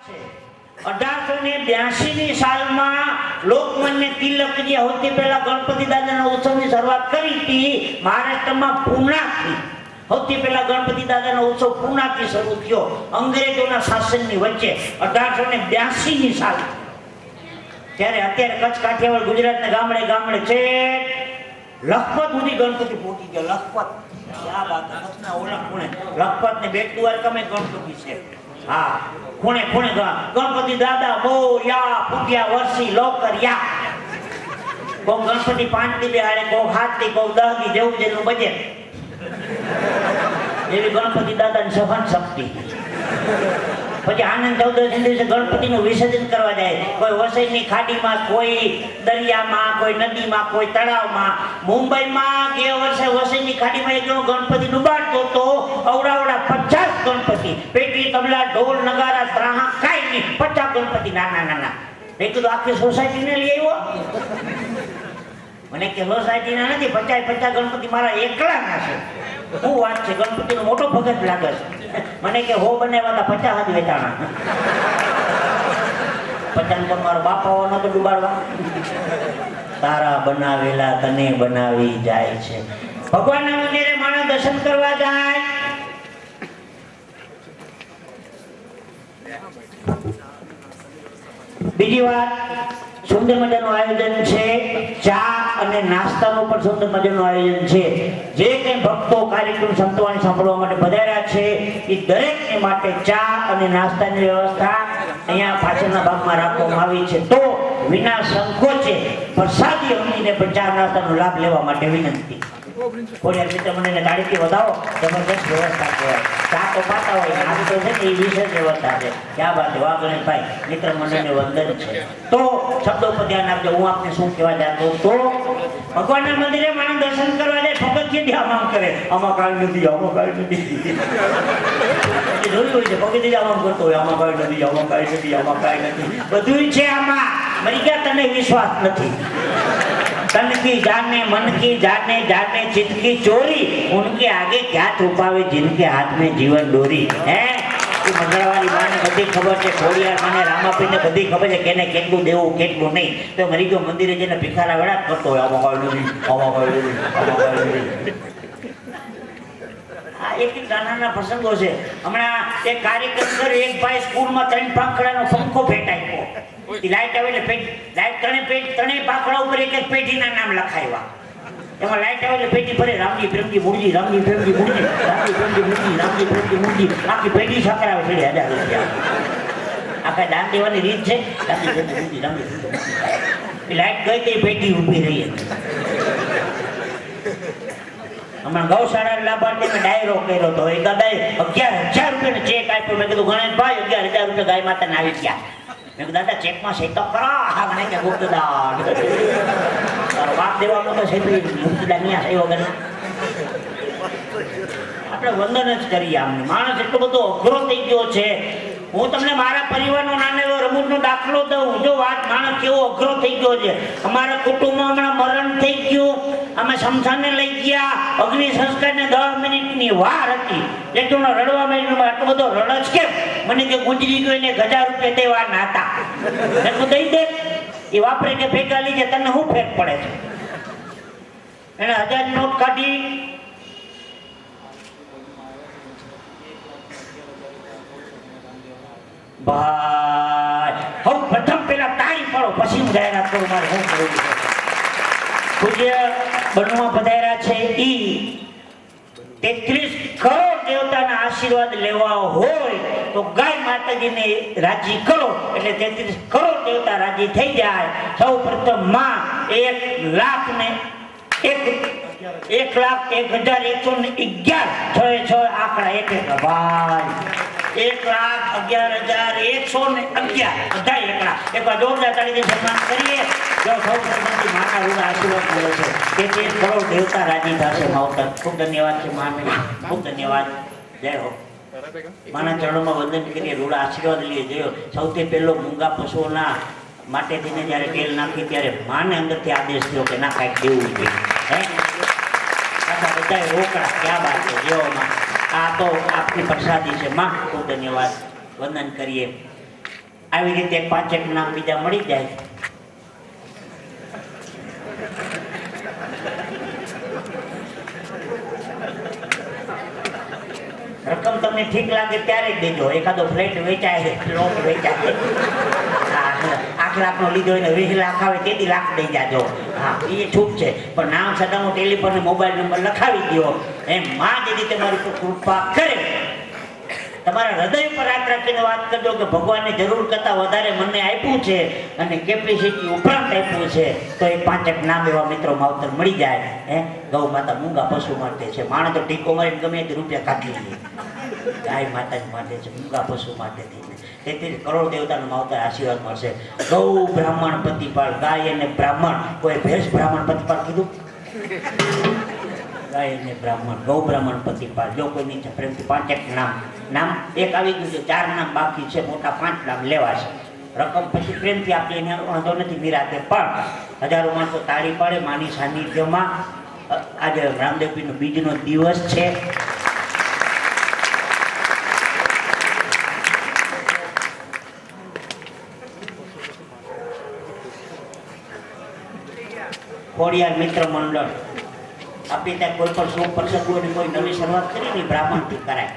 1882 સાલમાં લોકમાન્ય તિલક જે સૌથી પહેલા ગણપતિ દાદાના ઉત્સવની શરૂઆત કરી હતી મહારાષ્ટ્રમાં પૂનાથી. સૌથી પહેલા ગણપતિ દાદાનો ઉત્સવ પૂનાથી શરૂ થયો અંગ્રેજોના શાસનની વચ્ચે 1882 સાલ. ત્યારે અત્યારે કચ્છ કાઠિયાવાડ ગુજરાતના ગામડે ગામડે છે લખપત સુધી ગણપતિ પહોંચી ગયા. લખપત આ વાત કચ્છના ઓલા ખૂણે લખપત ને બેટ દ્વારકામાં ગણપતિ છે. હા, ખૂણે ખૂણે ગણપતિ દાદા મોર્યા પૂજ્યા વર્ષી લોકર યા. કોઈ ગણપતિ 5 દી બેહાડે, કોઈ 7 દી, કોઈ 10 દી, જેવું જેનું બજેટ એવી ગણપતિ દાદાની સહન શક્તિ. પછી આનંદ ચૌદશી દિવસે ગણપતિનું વિસર્જન કરવા જાય. કોઈ વસઈની ખાડીમાં, કોઈ દરિયામાં, કોઈ નદીમાં, કોઈ તળાવમાં. મુંબઈમાં ગયા વર્ષે વસઈની ખાડીમાં એક ગણપતિ ડૂબાડતો હતો. અવડાવડા 50 ગણપતિ, પેટી, તબલા, ઢોલ, નગારા, ત્રાહા કાંઈ નહીં, 50 ગણપતિ નાના નાના. મેં કીધું આખી સોસાયટીને લઈ આવ્યો? મને કે સોસાયટીના નથી, 50 ગણપતિ મારા એકલાના છે. શું વાત છે, ગણપતિનો મોટો ભગત લાગે છે. મને કે હો બનાવ્યા હતા 50 વેચાણા. 50 તો મારો બાપ આવવાનો તો ડુબાડવા. તારા બનાવેલા તને બનાવી જાય છે. ભગવાનના મંદિરે માણસ દર્શન કરવા જાય. બીજી વાત, સુંદર મજાનું આયોજન છે. ચા અને નાસ્તાનું પણ સુંદર મજાનું આયોજન છે. જે કંઈ ભક્તો કાર્યક્રમ સંતવાણી સાંભળવા માટે પધાર્યા છે એ દરેકને માટે ચા અને નાસ્તાની વ્યવસ્થા અહીંયા પાછળના ભાગમાં રાખવામાં આવી છે. તો વિના સંકોચે પ્રસાદી અમીને પણ ચા નાસ્તાનો લાભ લેવા માટે વિનંતી. ખોડિયાર મિત્ર મંડળને ગાડીથી વધાવો, જબરદસ્ત વ્યવસ્થા કહેવાય. ચા તો પાતા હોય, નાસ્તો છે ને એ વિશેષ વ્યવસ્થા છે. ક્યાં વાત છે, વાહ ગણેશભાઈ, મિત્ર મંડળને વંદન છે. તો શબ્દો પર ધ્યાન આપજો. હું આપને શું કહેવા જાતો તો ભગવાનના મંદિરે માણસ દર્શન કરવા જાય, પગથિયે આમ કરે, આમાં કાંઈ નથી, આમાં કાંઈ નથી. જોયું હોય છે પગથિયે આમ કરતો હોય, આમાં કાંઈ નથી, આમાં કાંઈ નથી, આમાં કાંઈ નથી. બધું છે આમાં. મરી ગયા તને વિશ્વાસ નથી. तन की जाने, मन की जाने, जाने चित की चोरी, उनके आगे क्या छुपावे जिनके हाथ में जीवन डोरी. હે મંગળવારી માને બધી ખબર છે, ખોડિયાર માને, રામાપીને બધી ખબર છે કેને કેટલું દેવું કેટલું નહીં. તો મરી ગયો મંદિરે જઈને ભિખારા વેળા કરતો હોય, આમાં કોઈ નથી, આમાં કોઈ નથી, આમાં કોઈ નથી. આ એક નાના પ્રસંગો છે. હમણાં એક કાર્યક્રમ કર્યો, એક ભાઈ સ્કૂલમાં 3 પાંખડાનો પંખો ભેટાયો. લાઈટ આવે એટલે ત્રણેય પાંખડા ઉપર એક એક પેઢીના નામ લખાવ્યા. એમાં લાઈટ આવે એટલે પેઢી ભરે, રામજી પ્રેમજી મૂળજી, રામજી પ્રેમજી મૂળજી, રામજી પ્રેમજી મૂળજી, રામજી પ્રેમજી મૂળજી. આખી પેઢી સાકરાવે છે 1000 રૂપિયા. આખા દાન દેવાની રીત છે. રામજી પ્રેમજી મૂળજી, રામજી પ્રેમજી. લાઈટ ગઈ તે પેઢી ઊભી રહી. હમણાં ગૌશાળા લાભાર્થીને ડાયરો કર્યો હતો. એ દાદાએ 11,000 રૂપિયાનો ચેક આપ્યો. મેં કીધું ગણેશભાઈ 11,000 રૂપિયા ગાય માતાને આવી ગયા. મેં કીધું દાદા ચેકમાં સહી તો કરો. હા મને કે ગુપ્તદાન બાપ દેવામાં તો સહી ગુપ્તદાન ત્યાં સહી વગર આપણે વંદન જ કરીએ. આમને માણસ એટલો બધો અઘરો થઈ ગયો છે. હું તમને મારા પરિવારનો નાનો એવો રમૂજનો દાખલો દઉં. જો વાત માણસ કેવો અઘરો થઈ ગયો છે. અમારા કુટુંબમાં હમણાં મરણ થઈ ગયું, અમે શમશાને લઈ ગયા. અગ્નિ સંસ્કારને 10 મિનિટની વાર હતી. એક જણો રડવા માંડ્યો, આટલો બધો રડસ કેમ? મને કે ગુજરી ગયો એને 1000 રૂપિયા દેવાના હતા. મેં તો દઈ દે, એ વાપરે કે ભેગા લીધે તને શું ફેર પડે છે? એને 1000 નોટ કાઢી ભાઈ હું પ્રથમ પેલા તાળી પડો, પછી હું જાહેરાત કરું મારે શું કરવું છે. પૂજ્ય બનવા પધાર્યા છે ઈ 33 કરોડ દેવતાના આશીર્વાદ લેવા હોય તો ગાય માતાજીને રાજી કરો એટલે 33 કરોડ દેવતા રાજી થઈ જાય. સૌ પ્રથમ માં 1,01,111 6 આંકડા એક ભાઈ 1,11,111 બધા એકડા. એકવાર જોરદાર તાળીથી સન્માન કરીએ. જો સૌ પ્રથમથી માના રૂડા આશીર્વાદ મળે છે. 33 કરોડ દેવતા રાજી થશે માવતર. ખૂબ ધન્યવાદ છે માને, ખૂબ ધન્યવાદ. જય હો. માના ચરણોમાં વંદન કરીએ, રૂડા આશીર્વાદ લઈએ. જોયો સૌથી પહેલો મૂંગા પશુઓના માટે થઈને જ્યારે તેલ નાખી ત્યારે માને અંદરથી આદેશ થયો કે ના કાંઈક દેવું જોઈએ. હે બધા રોકડા ક્યાં બાત છે. જેઓમાં આ તો આપની પ્રસાદી છે માં, ખૂબ ધન્યવાદ. વંદન કરીએ. આવી રીતે 5 નામ બીજા મળી જાય. રકમ તમને ઠીક લાગે ત્યારે જ દેજો. એકાદો ફ્લેટ વેચાય, પ્લોટ વેચાય, 8 લાખનો લીધો એને 20 લાખ આવે તેથી લાખ દઈ જાજો. હા, એ છૂટ છે. પણ નામ સદાનો ટેલિફોન મોબાઈલ નંબર લખાવી દો. એમ માં જેથી તમારી પર કૃપા કરે. તમારા હૃદય પર હાથ રાખીને વાત કરજો કે ભગવાનને જરૂર કરતા વધારે મને આપ્યું છે અને કેપેસિટી ઉપરાંત આપ્યું છે, તો એ 5 નામ એવા મિત્રો માવતર મળી જાય. ગૌ માતા મૂંગા પશુ માટે છે. માણસ તો ટીકો મારીને ગમે તે રૂપિયા કાઢી લે. ગાય માતાજી માટે છે, મૂંગા પશુ માટે થઈને 33 કરોડ દેવતાનો માવતર આશીર્વાદ મળશે. ગૌ બ્રાહ્મણ પતિપાળ, ગાય અને બ્રાહ્મણ. કોઈ ભેંસ બ્રાહ્મણ પતિપાળ કીધું? ગાય અને બ્રાહ્મણ, ગૌ બ્રાહ્મણ પતિપાળ. જો કોઈ નીચે પ્રેમથી 5 નામ એક આવી ગયું છે, 4 નામ બાકી છે, મોટા 5 નામ લેવા છે. રકમ પછી પ્રેમથી આપી એને વાંધો નથી નિરાતે. પણ હજારો માણસો તાળી પાડે માની સાનિધ્યમાં. આજે રામદેવપીરનો બીજનો દિવસ છે. ખોડિયાર મિત્ર મંડળ આપણી ત્યાં કોઈ પણ શુભ પ્રસંગ હોય ને કોઈ નવી શરૂઆત કરીને બ્રાહ્મણથી કરાય.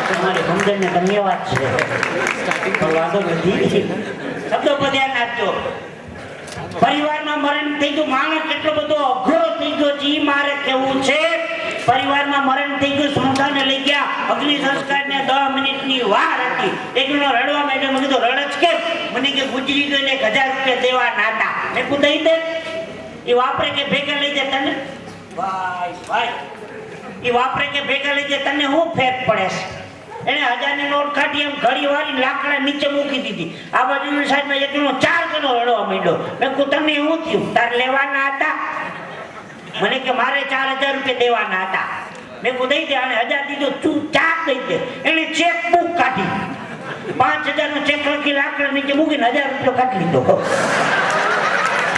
તમારી સમજણને ધન્યવાદ છે. વાંધો નથી. શબ્દો પર ધ્યાન આપજો. પરિવારમાં મરણ થઈ ગયું, માણસ કેટલો બધો અઘરો થઈ ગયો છે મારે કેવું છે. પરિવારમાં મરણ થઈ ગયું, સ્મશાને લઈ ગયા, અગ્નિ સંસ્કારને 10 મિનિટની વાર હતી. એકનો રડવા માંડ્યો. મેં કીધું રડત કેમ? મને કે ગુજરી ગયો ને 1000 રૂપિયા દેવા નાતા. મેં કીધું દઈ દે. એ વાપરે કે ભેગા લઈ જાય તને? ભાઈ એ વાપરે કે ભેગા લઈ જાય તને શું ફેર પડે છે? એને 1000ની નોટ કાઢી એમ ઘડી વાળી લાકડા નીચે મૂકી દીધી. આ બાજુની સાઈડમાં એકનો 4 ગણો રડવા માંડ્યો. મેં કીધું તને શું થયું? તાર લેવાના હતા? મને કે મારે 4000 રૂપિયા દેવાના હતા. મેં કીધું દઈ દે. અને 1000 દીધો, તું 4 દઈ દે. એને ચેક બુક કાઢી 5000 નો ચેક લખી લાકડા નીચે મૂકીને 1000 રૂપિયા કાઢી લીધો.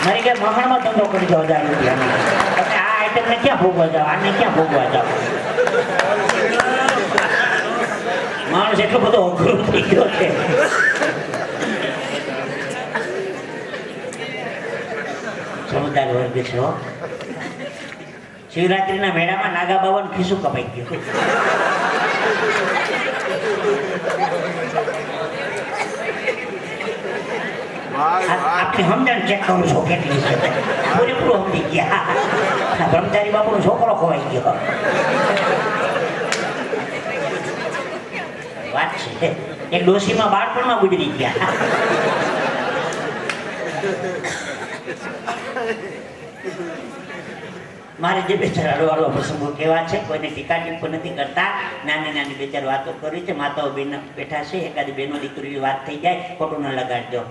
મારી કે મહાણમાં ધંધો કરી દો 1000 રૂપિયા. આ આઈટમને ક્યાં ભોગવા જાવ? આને ક્યાં ભોગવા જાવ? માણસ એટલો બધો અઘરો થઈ ગયો છે. સમજદાર વર્ગ છો. શિવરાત્રીના મેળામાં નાગા બાબાનું ખિસ્સું કપાઈ ગયું. આપની સમજણ ચેક કરું છું કેટલી છે. પૂરેપૂરું સમજી ગયા. બ્રહ્મચારી બાપુનો છોકરો ખોવાઈ ગયો. વાત છે. એક ડોશીમાં બાળપણમાં ગુજરી ગયા. મારે જે બે ચાર અડવાળો પ્રસંગો કેવા છે, કોઈને ટીકા ટીપો નથી કરતા. નાની નાની બે ચાર વાતો કરી છે. માતાઓ બેન બેઠા છે. એકાદી બેનો દીકરીની વાત થઈ જાય, ખોટું ન લગાડજો.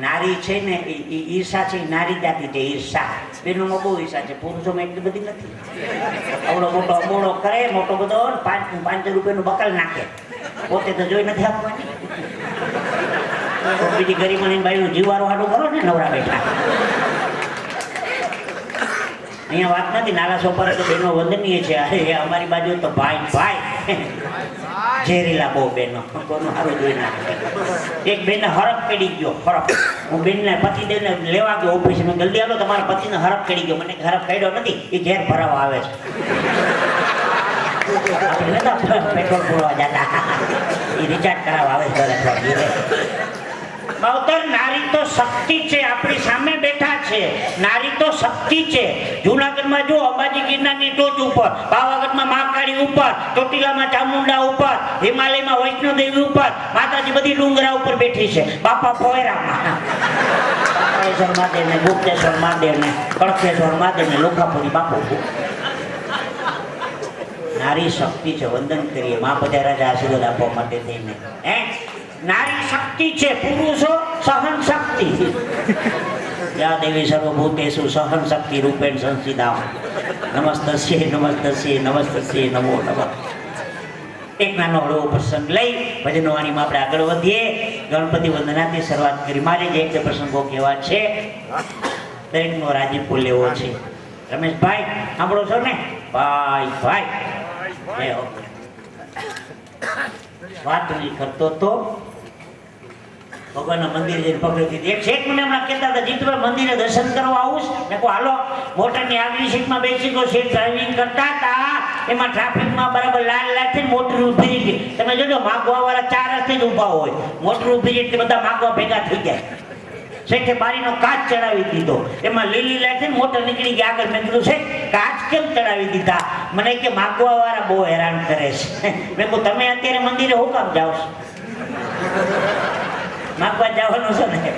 નારી છે ને એ ઈર્ષા છે, નારી જાતિ છે. ઈર્ષા બેનોમાં બહુ ઈર્ષા છે, પુરુષોમાં એટલી બધી નથી. આવડો મોટો અમોડો કરે, મોટો બધો 500 રૂપિયાનું બકલ નાખે, પોતે તો જોઈ નથી આપવાની. બીજી ગરીબની બાઈનું જીવારું હાડું કરો ને નવરા બેઠા. અહીંયા વાત નથી. નાના છોકરા તો બેનો વંદનીય છે. અરે અમારી બાજુ તો ભાઈ ઝેરીલા બહુ બેનો કોનું સારું જોઈ નાખે. એક બેનને હરફ પડી ગયો. હરફ હું બેનને પતિદેવને લેવા ગયો ઓફિસ. મેં જલ્દી આવો, તમારા પતિને હરફ પડી ગયો. મને હરફ કાઢ્યો નથી, એ ઝેર ભરાવા આવે છે. પેટ્રોલ પૂરવા જતા એ રિચાર્જ કરાવવા આવે છે. માવતર નારી તો શક્તિ છે. આપણી સામે બેઠા છે. નારી તો શક્તિ છે. જૂનાગઢમાં જો અંબાજી ગિરનારની ટોચ ઉપર, પાવાગઢમાં મહાકાળી ઉપર, ચોટીલામાં ચામુંડા ઉપર, હિમાલયમાં વૈષ્ણોદેવી ઉપર, માતાજી બધી ડુંગરા ઉપર બેઠી છે. બાપા પોયરામાં પાતાળેશ્વર મહાદેવ ને, ગુપ્તેશ્વર મહાદેવ ને, કળકેશ્વર મહાદેવ ને, લોખાપુરી બાપુ. નારી શક્તિ છે. વંદન કરીએ મા બધા રાજા આશીર્વાદ આપવા માટે થઈને. નારી શક્તિ છે. પુરુષો સહન શક્તિ. યા દેવી સર્વભૂતેષુ સહન શક્તિ રૂપેણ સંસ્થિતા. નમસ્તસ્યે નમસ્તસ્યે નમસ્તસ્યે નમો નમઃ. એક નાનો હળવો પ્રસંગ લઈ ભજનવાણીમાં આપણે આગળ વધીએ. ગણપતિ વંદનાથી શરૂઆત કરી. મારે જે એક પ્રસંગો કહેવા છે, દરેકનો રાજીપો લેવો છે. રમેશભાઈ સાંભળો છો ને? ભાઈ વાત નહીં કરતો તો ભગવાનના મંદિરે જઈને પકડી દીધી. એક શેખ મને હમણાં કહેતા હતા, જીતુભાઈ મંદિરે દર્શન કરવા આવું. મેં કહું હાલો. મોટરની આગલી સીટમાં બેસી ગયો, શેઠ ડ્રાઇવિંગ કરતા હતા. એમાં ટ્રાફિકમાં બરાબર લાલ લાલ થઈને મોટર ઊભી રહી ગઈ. તમે જોજો માગવા વાળા ચાર રસ્તે જ ઊભા હોય, મોટર ઊભી રહી એટલે બધા માગવા ભેગા થઈ જાય. શેઠે બારીનો કાચ ચડાવી દીધો, એમાં લીલી લાઈટ થઈને મોટર નીકળી ગઈ આગળ. મેં કીધું શેઠ કાચ કેમ ચડાવી દીધા? મને કે માગવા વાળા બહુ હેરાન કરે છે. મેં કહું તમે અત્યારે મંદિરે હું કામ જાઓ છો? માગવા જવાનું છે ને.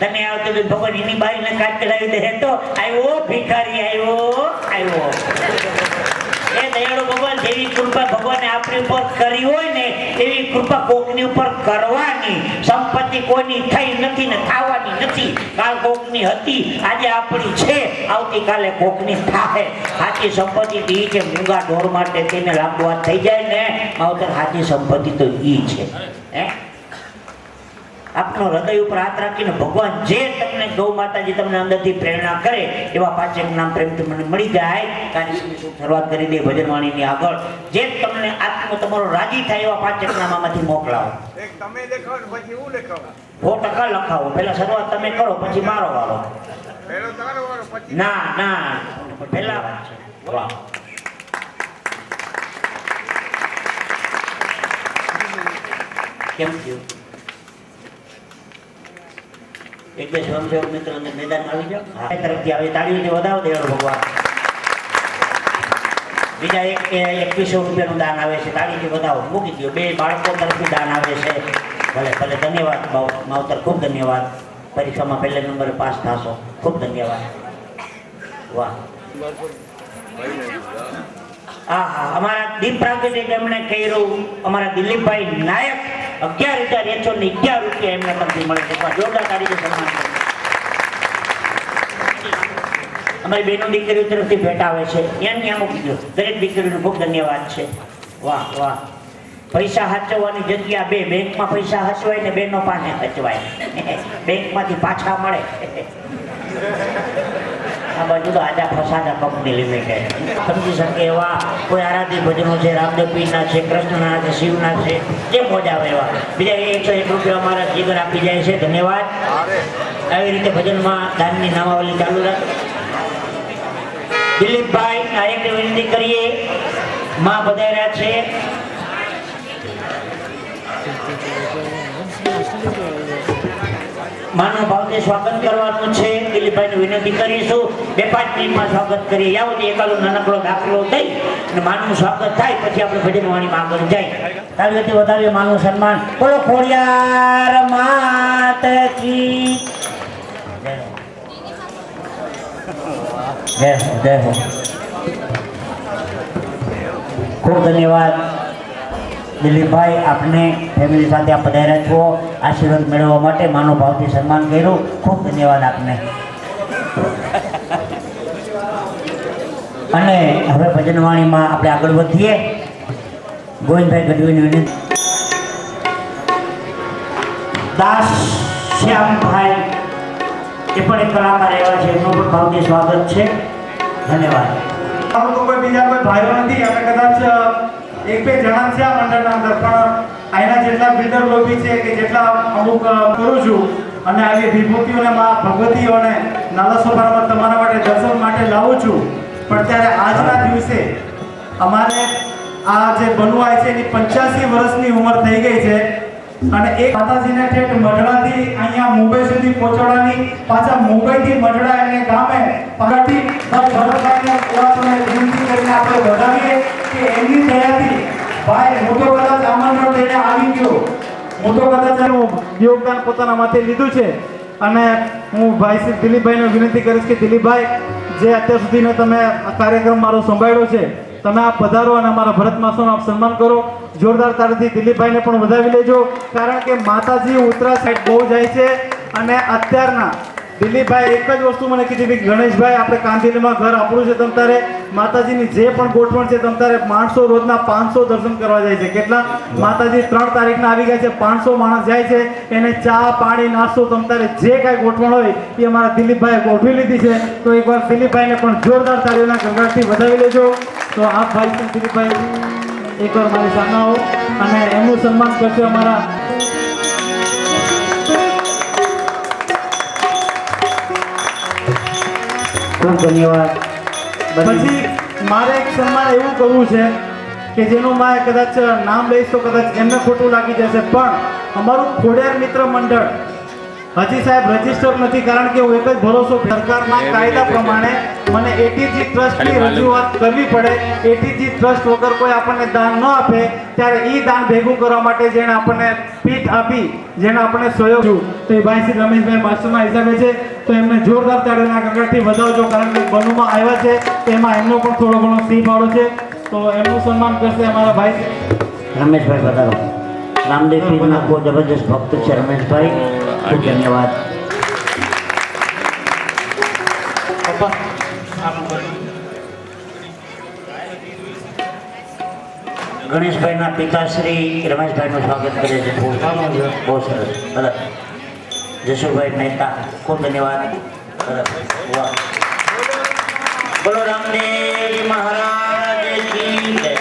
તમે આવતો ભગવાન એની બારીને કાચ ચડાવી દે તો આવ્યો ભિખારી, આવ્યો. એ દયાળુ ભગવાન જેવી કૃપા ભગવાને આપણી ઉપર કરી હોય ને એવી કૃપા કોકની ઉપર કરવાની. સંપત્તિ કોઈની થઈ નથી ને થવાની નથી. કાલ કોકની હતી, આજે આપણી છે, આવતીકાલે કોકની થાય. સાચી સંપત્તિ તો ઈ છે. મૂંગા ઢોર માટે તેને લાંબુ વાત થઈ જાય ને માવતર, સાચી સંપત્તિ તો ઈ છે. આપનો હૃદય ઉપર હાથ રાખીને ભગવાન જે તમને ગૌ માતાજી તમને અંદરથી પ્રેરણા કરે એવા પાંચેક નામ પ્રેમથી મને મળી જાય. કાર્યક્રમની શરૂઆત કરી દે ભજનવાણીની આગળ. જે તમને આત્મો તમારો રાજી થાય એવા પાંચેક નામ આમાંથી મોકલાવો. તમે લખાવો પછી હું લખાવું? 100% લખાવો. પહેલા શરૂઆત તમે કરો પછી મારો વારો. પહેલો તારો વારો પછી ના પહેલા વાહ. કેમ થયું? એક બે સ્વયંસેવક મિત્રો અંદર મેદાનમાં આવી જાઓ. આ તરફથી આવી તાળીઓથી વધાવો દેવળ ભગવાન. બીજા 2100 રૂપિયાનું દાન આવે છે, તાળીથી વધાવો. મૂકી દો. બે બાળકો તરફથી દાન આવે છે. ભલે ભલે, ધન્યવાદ માવતર, ખૂબ ધન્યવાદ. પરીક્ષામાં પહેલા નંબરે પાસ થશો. ખૂબ ધન્યવાદ. વાહ. અમારા દીપ પ્રાગટ્ય એમણે કર્યું. અમારા દિલીપભાઈ નાયક 11,111 રૂપિયા એમને તરફથી મળે છે. જોરદાર તારીખે સન્માન કરે. અમારી બહેનો દીકરીઓ તરફથી ભેટ આવે છે. ત્યાં મૂકી દો. દરેક દીકરીઓને ખૂબ ધન્યવાદ છે. વાહ વાહ. પૈસા સાચવવાની જગ્યા બે. બેંકમાં પૈસા હચવાય ને બેનો પાસે હચવાય. બેંકમાંથી પાછા મળે. આ બાજુ તો આજા ફસાદા કંપની લિમિટેડ. સમજી શકે એવા કોઈ આરાધી ભજનો છે, રામદેવ પીરના છે, કૃષ્ણના છે, શિવના છે, જે મોજ આવે એવા. બીજા 101 રૂપિયા અમારા જીગર આપી જાય છે. ધન્યવાદ. આવી રીતે ભજનમાં દાનની નામાવલી ચાલુ રાખે. દિલીપભાઈ નાયકને વિનંતી કરીએ. માં પધાર્યા છે. માનવ ભાવથી સ્વાગત કરવાનું છે. દિલીપભાઈને વિનંતી કરીશું 2-5 મિનિટમાં સ્વાગત કરીએ. યાવતી એકાદો નાનકડો દાખલો દઈ અને માનવનું સ્વાગત થાય પછી આપણે ભજનવાણીમાં આગળ જાય. તાળીઓથી વધાવીએ માનવ સન્માન. બોલો ખોડિયાર માત કી જય હો. ખૂબ ધન્યવાદ દિલીપભાઈ. આપને ફેમિલી સાથે આ પધાર્યા છો આશીર્વાદ મેળવવા માટે. માનવ ભાવથી સન્માન કર્યું. ખૂબ ધન્યવાદ આપને. અને હવે ભજનવાણીમાં આપણે આગળ વધીએ. ગોવિંદભાઈ ગઢવીની વિનંતી. દાસ શ્યામભાઈ એ પણ એક કલાકાર એવા છે, એમનું પણ ભાવથી સ્વાગત છે. ધન્યવાદ. આમ તો કોઈ બીજા કોઈ ભાઈઓ નથી. અમે કદાચ 1-2 જણા છે આ મંડળના અંદર, પણ અહીંના જેટલા બિલ્ડર લોબી છે કે જેટલા અમુક કરું છું અને આવી વિભૂતિઓને માં ભગવતીઓને નાલાસોપારામાં તમારા માટે દર્શન માટે લાવું છું. પણ ત્યારે આજના દિવસે અમારે આ જે બનવાય છે એની 85 વર્ષની ઉંમર થઈ ગઈ છે અને એક માતાજીને ઠેઠ મઢડાથી અહીંયા મુંબઈ સુધી પહોંચાડવાની, પાછા મુંબઈથી મઢડા એને ગામે પાર્ટી ભરતભાઈને વિનંતી કરીને આપણે વધાવીએ કે એમની દયાથી ભાઈ મોટો કદાચ આમંત્રણ લઈને આવી ગયો. મોટો કદાચ યોગદાન પોતાના માથે લીધું છે અને હું ભાઈ શ્રી દિલીપભાઈને વિનંતી કરીશ કે દિલીપભાઈ, જે અત્યાર સુધીનો તમે આ કાર્યક્રમ મારો સંભાળ્યો છે, તમે આ પધારો અને અમારા ભરત માસોનું આપ સન્માન કરો. જોરદાર તાળીથી દિલીપભાઈને પણ વધાવી લેજો, કારણ કે માતાજી ઉત્તરા સાઈડ બહુ જાય છે. અને અત્યારના દિલીપભાઈ એક જ વસ્તુ મને કીધી કે ગણેશભાઈ, આપણે કાંદીલીમાં ઘર આપણું છે, તમ તારે માતાજીની જે પણ ગોઠવણ છે, તમ તારે માણસો રોજના 500 દર્શન કરવા જાય છે. કેટલા? માતાજી 3 તારીખના આવી ગયા છે. 500 માણસ જાય છે. એને ચા પાણી નાસ્તો તમ તારે જે કાંઈ ગોઠવણ હોય એ અમારા દિલીપભાઈએ ગોઠવી લીધી છે. તો એકવાર દિલીપભાઈને પણ જોરદાર તાળીઓના ગણગણાટથી વધાવી લેજો. તો આપ ભાઈ દિલીપભાઈ એકવાર મારી સામે આવો અને એમનું સન્માન કરશે અમારા ખૂબ ધન્યવાદ. પછી મારે એક સન્માન એવું કરવું છે કે જેનું મારે કદાચ નામ લઈશ તો કદાચ એમને ખોટું લાગી જશે, પણ અમારું ખોડિયાર મિત્ર મંડળ હજી સાહેબ રજીસ્ટર નથી, કારણ કે હું એક જ ભરોસો સરકારના કાયદા પ્રમાણે મને એટીજી ટ્રસ્ટની રજૂઆત કરવી પડે. એટીજી ટ્રસ્ટ વગર કોઈ આપણને દાન ન આપે ત્યારે એ દાન ભેગું કરવા માટે જેણે આપણને પીઠ આપી, જેને આપણે સહયોગ તો એ ભાઈ શ્રી રમેશભાઈ માસ્ટરના હિસાબે છે, તો એમને જોરદાર તાળીઓના ગગડથી વધાવજો, કારણ કે બનુમાં આવ્યા છે તેમાં એમનો પણ થોડો ઘણો સિંહ ફાળો છે, તો એમનું સન્માન કરશે અમારા ભાઈ રમેશભાઈ પધારો. રામદેવ પીરના બહુ જબરજસ્ત ભક્ત છે રમેશભાઈ. ખૂબ ધન્યવાદ. ગણેશભાઈના પિતાશ્રી રમેશભાઈનું સ્વાગત કરે છે. બહુ સરસ. બરાબર. જશુભાઈ મહેતા ખૂબ ધન્યવાદ. બરાબર. વાહ. બોલો રામદેવ મહારાજ કી જય.